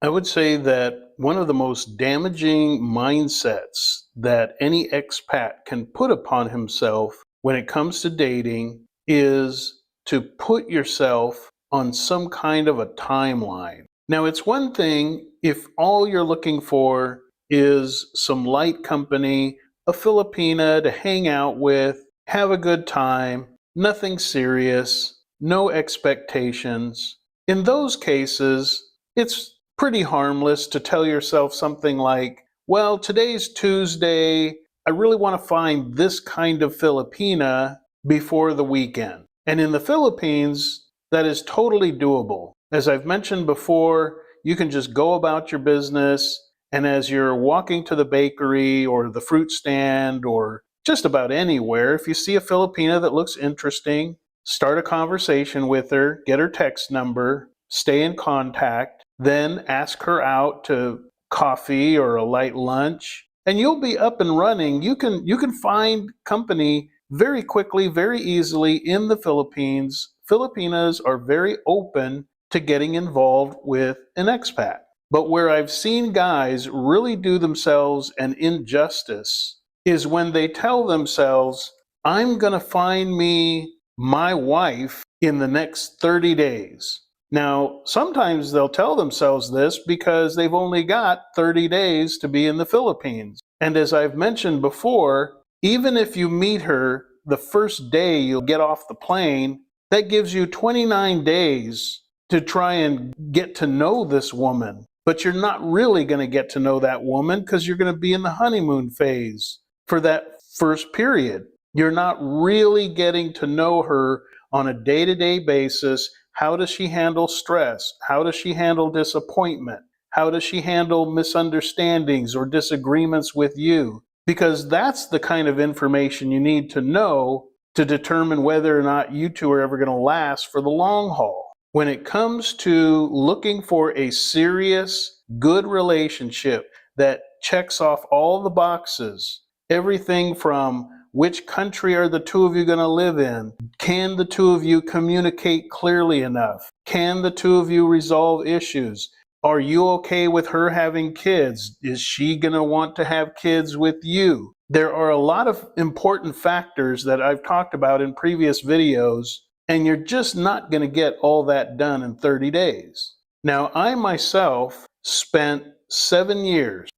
I would say that one of the most damaging mindsets that any expat can put upon himself when it comes to dating is to put yourself on some kind of a timeline. Now, it's one thing if all you're looking for is some light company, a Filipina to hang out with, have a good time, nothing serious, no expectations. In those cases, it's pretty harmless to tell yourself something like, well, today's Tuesday. I really want to find this kind of Filipina before the weekend. And in the Philippines, that is totally doable. As I've mentioned before, you can just go about your business, and as you're walking to the bakery or the fruit stand or just about anywhere, if you see a Filipina that looks interesting, start a conversation with her, get her text number, stay in contact, then ask her out to coffee or a light lunch, and you'll be up and running. You can find company very quickly, very easily in the Philippines. Filipinas are very open to getting involved with an expat. But where I've seen guys really do themselves an injustice is when they tell themselves, I'm going to find me my wife in the next 30 days. Now, sometimes they'll tell themselves this because they've only got 30 days to be in the Philippines. And as I've mentioned before, even if you meet her the first day you'll get off the plane, that gives you 29 days to try and get to know this woman. But you're not really going to get to know that woman because you're going to be in the honeymoon phase for that first period. You're not really getting to know her on a day-to-day basis. How does she handle stress? How does she handle disappointment? How does she handle misunderstandings or disagreements with you? Because that's the kind of information you need to know to determine whether or not you two are ever going to last for the long haul. When it comes to looking for a serious, good relationship that checks off all the boxes, everything from which country are the two of you going to live in? Can the two of you communicate clearly enough? Can the two of you resolve issues? Are you okay with her having kids? Is she going to want to have kids with you? There are a lot of important factors that I've talked about in previous videos, and you're just not going to get all that done in 30 days. Now, I myself spent 7 years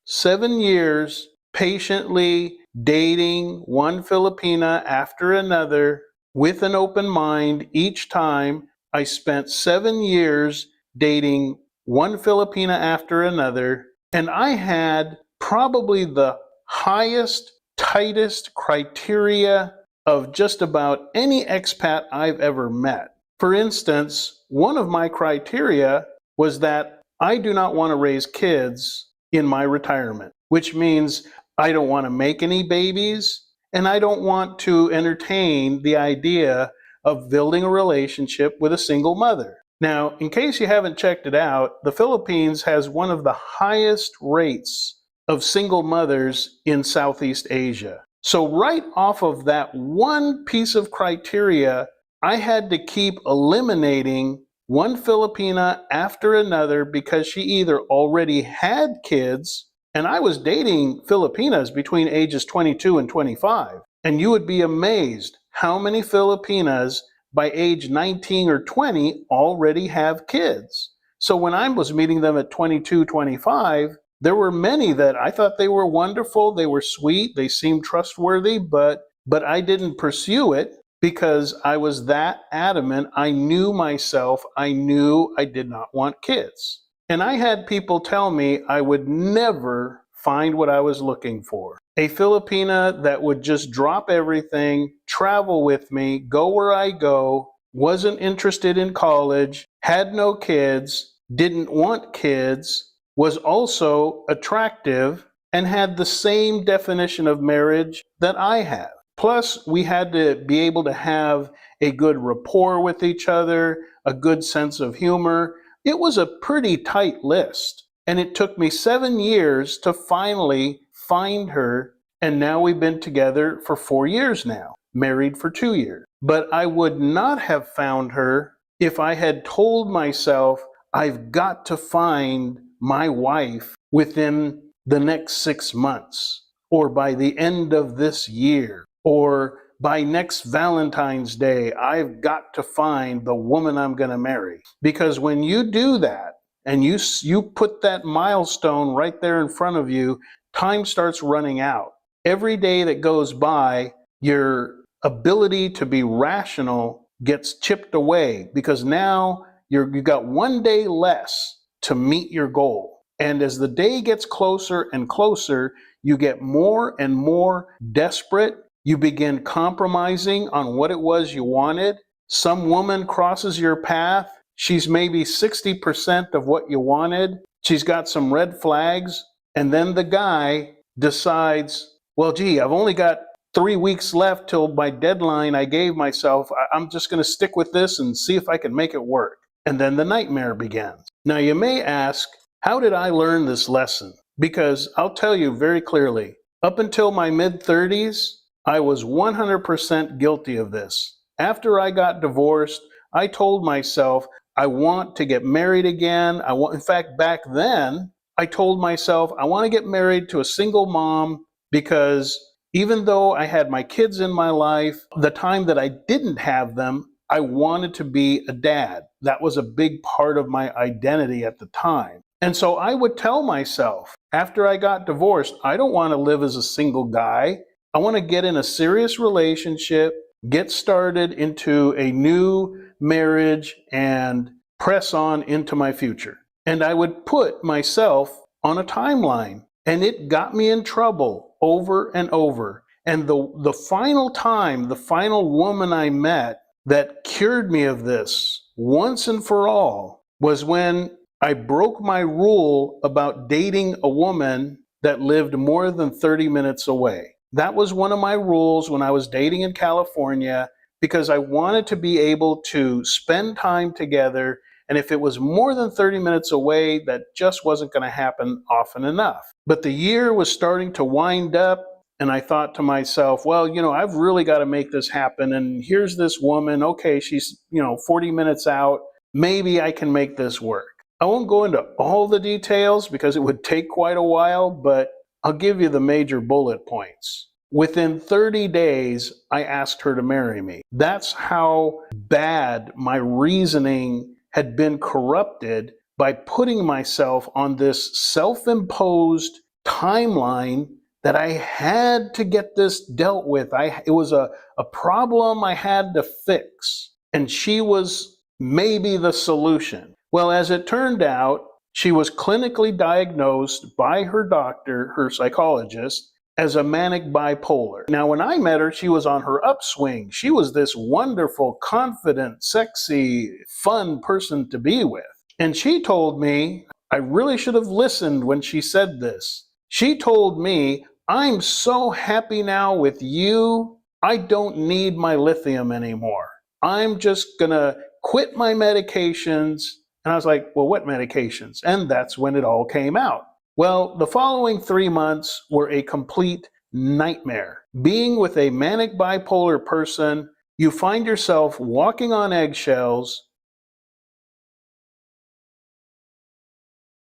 patiently dating one Filipina after another with an open mind each time. I spent 7 years dating one Filipina after another, and I had probably the highest, tightest criteria of just about any expat I've ever met. For instance, one of my criteria was that I do not want to raise kids in my retirement, which means I don't want to make any babies, and I don't want to entertain the idea of building a relationship with a single mother. Now, in case you haven't checked it out, the Philippines has one of the highest rates of single mothers in Southeast Asia. So right off of that one piece of criteria, I had to keep eliminating one Filipina after another because she either already had kids, and I was dating Filipinas between ages 22 and 25. And you would be amazed how many Filipinas by age 19 or 20 already have kids. So when I was meeting them at 22, 25, there were many that I thought they were wonderful, they were sweet, they seemed trustworthy, but I didn't pursue it because I was that adamant. I knew myself. I knew I did not want kids. And I had people tell me I would never find what I was looking for. A Filipina that would just drop everything, travel with me, go where I go, wasn't interested in college, had no kids, didn't want kids, was also attractive, and had the same definition of marriage that I have. Plus, we had to be able to have a good rapport with each other, a good sense of humor. It was a pretty tight list. And it took me 7 years to finally find her. And now we've been together for 4 years now, married for 2 years. But I would not have found her if I had told myself, I've got to find my wife within the next 6 months, or by the end of this year, or by next Valentine's Day, I've got to find the woman I'm going to marry. Because when you do that and you put that milestone right there in front of you, time starts running out. Every day that goes by, your ability to be rational gets chipped away, because now you've got one day less to meet your goal. And as the day gets closer and closer, you get more and more desperate. You begin compromising on what it was you wanted. Some woman crosses your path. She's maybe 60% of what you wanted. She's got some red flags. And then the guy decides, well, gee, I've only got 3 weeks left till my deadline I gave myself. I'm just going to stick with this and see if I can make it work. And then the nightmare begins. Now, you may ask, how did I learn this lesson? Because I'll tell you very clearly, up until my mid-30s, I was 100% guilty of this. After I got divorced, I told myself, I want to get married again. In fact, back then, I told myself, I want to get married to a single mom, because even though I had my kids in my life, the time that I didn't have them, I wanted to be a dad. That was a big part of my identity at the time. And so I would tell myself, after I got divorced, I don't want to live as a single guy. I want to get in a serious relationship, get started into a new marriage, and press on into my future. And I would put myself on a timeline, and it got me in trouble over and over. And the final time, the final woman I met that cured me of this once and for all was when I broke my rule about dating a woman that lived more than 30 minutes away. That was one of my rules when I was dating in California, because I wanted to be able to spend time together. And if it was more than 30 minutes away, that just wasn't going to happen often enough. But the year was starting to wind up, and I thought to myself, well, I've really got to make this happen. And here's this woman. Okay, she's, 40 minutes out. Maybe I can make this work. I won't go into all the details because it would take quite a while, but I'll give you the major bullet points. Within 30 days, I asked her to marry me. That's how bad my reasoning had been corrupted by putting myself on this self-imposed timeline that I had to get this dealt with. It was a problem I had to fix, and she was maybe the solution. Well, as it turned out, she was clinically diagnosed by her doctor, her psychologist, as a manic bipolar. Now, when I met her, she was on her upswing. She was this wonderful, confident, sexy, fun person to be with. And she told me, I really should have listened when she said this. She told me, I'm so happy now with you, I don't need my lithium anymore. I'm just gonna quit my medications. And I was like, well, what medications? And that's when it all came out. Well, the following 3 months were a complete nightmare. Being with a manic bipolar person, you find yourself walking on eggshells.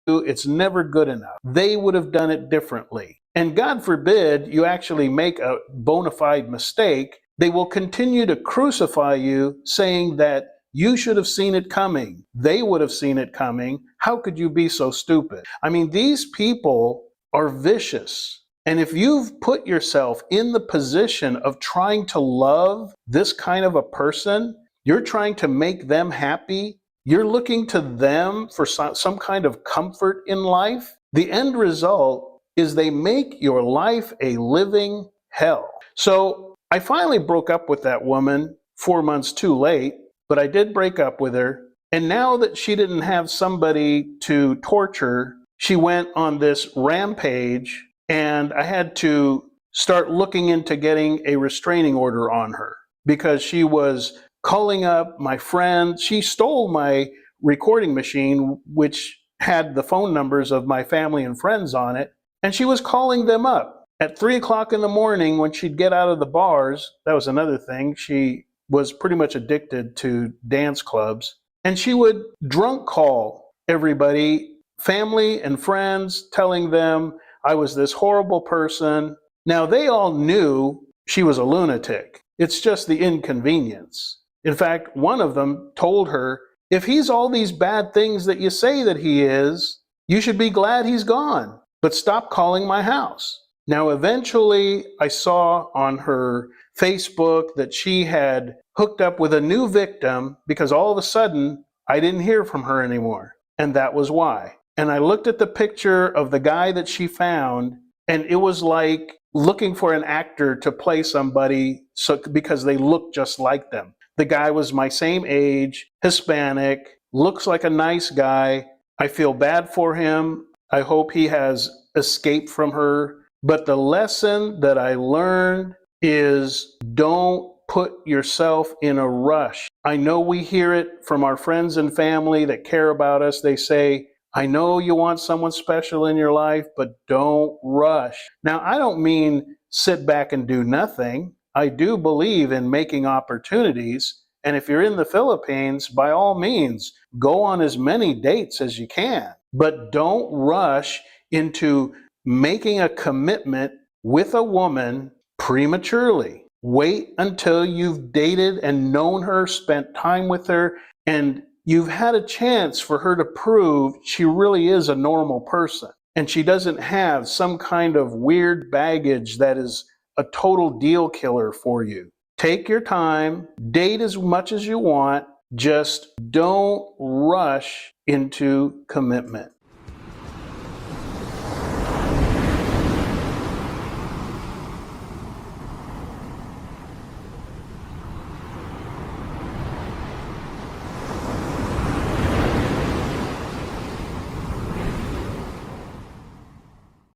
It's never good enough. They would have done it differently. And God forbid you actually make a bona fide mistake, they will continue to crucify you, saying that you should have seen it coming. They would have seen it coming. How could you be so stupid? I mean, these people are vicious. And if you've put yourself in the position of trying to love this kind of a person, you're trying to make them happy, you're looking to them for some kind of comfort in life, the end result is they make your life a living hell. So I finally broke up with that woman 4 months too late, but I did break up with her. And now that she didn't have somebody to torture, she went on this rampage, and I had to start looking into getting a restraining order on her because she was calling up my friend. She stole my recording machine, which had the phone numbers of my family and friends on it, and she was calling them up at 3 o'clock in the morning when she'd get out of the bars. That was another thing. She was pretty much addicted to dance clubs, and she would drunk call everybody family and friends telling them I was this horrible person. Now, they all knew she was a lunatic. It's just the inconvenience. In fact, one of them told her, if he's all these bad things that you say that he is, you should be glad he's gone, but stop calling my house. Now, eventually, I saw on her Facebook that she had hooked up with a new victim because all of a sudden, I didn't hear from her anymore. And that was why. And I looked at the picture of the guy that she found, and it was like looking for an actor to play somebody because they look just like them. The guy was my same age, Hispanic, looks like a nice guy. I feel bad for him. I hope he has escaped from her. But the lesson that I learned is don't put yourself in a rush. I know we hear it from our friends and family that care about us. They say, I know you want someone special in your life, but don't rush. Now, I don't mean sit back and do nothing. I do believe in making opportunities. And if you're in the Philippines, by all means, go on as many dates as you can. But don't rush into making a commitment with a woman prematurely. Wait until you've dated and known her, spent time with her, and you've had a chance for her to prove she really is a normal person and she doesn't have some kind of weird baggage that is a total deal killer for you. Take your time, date as much as you want, just don't rush into commitment.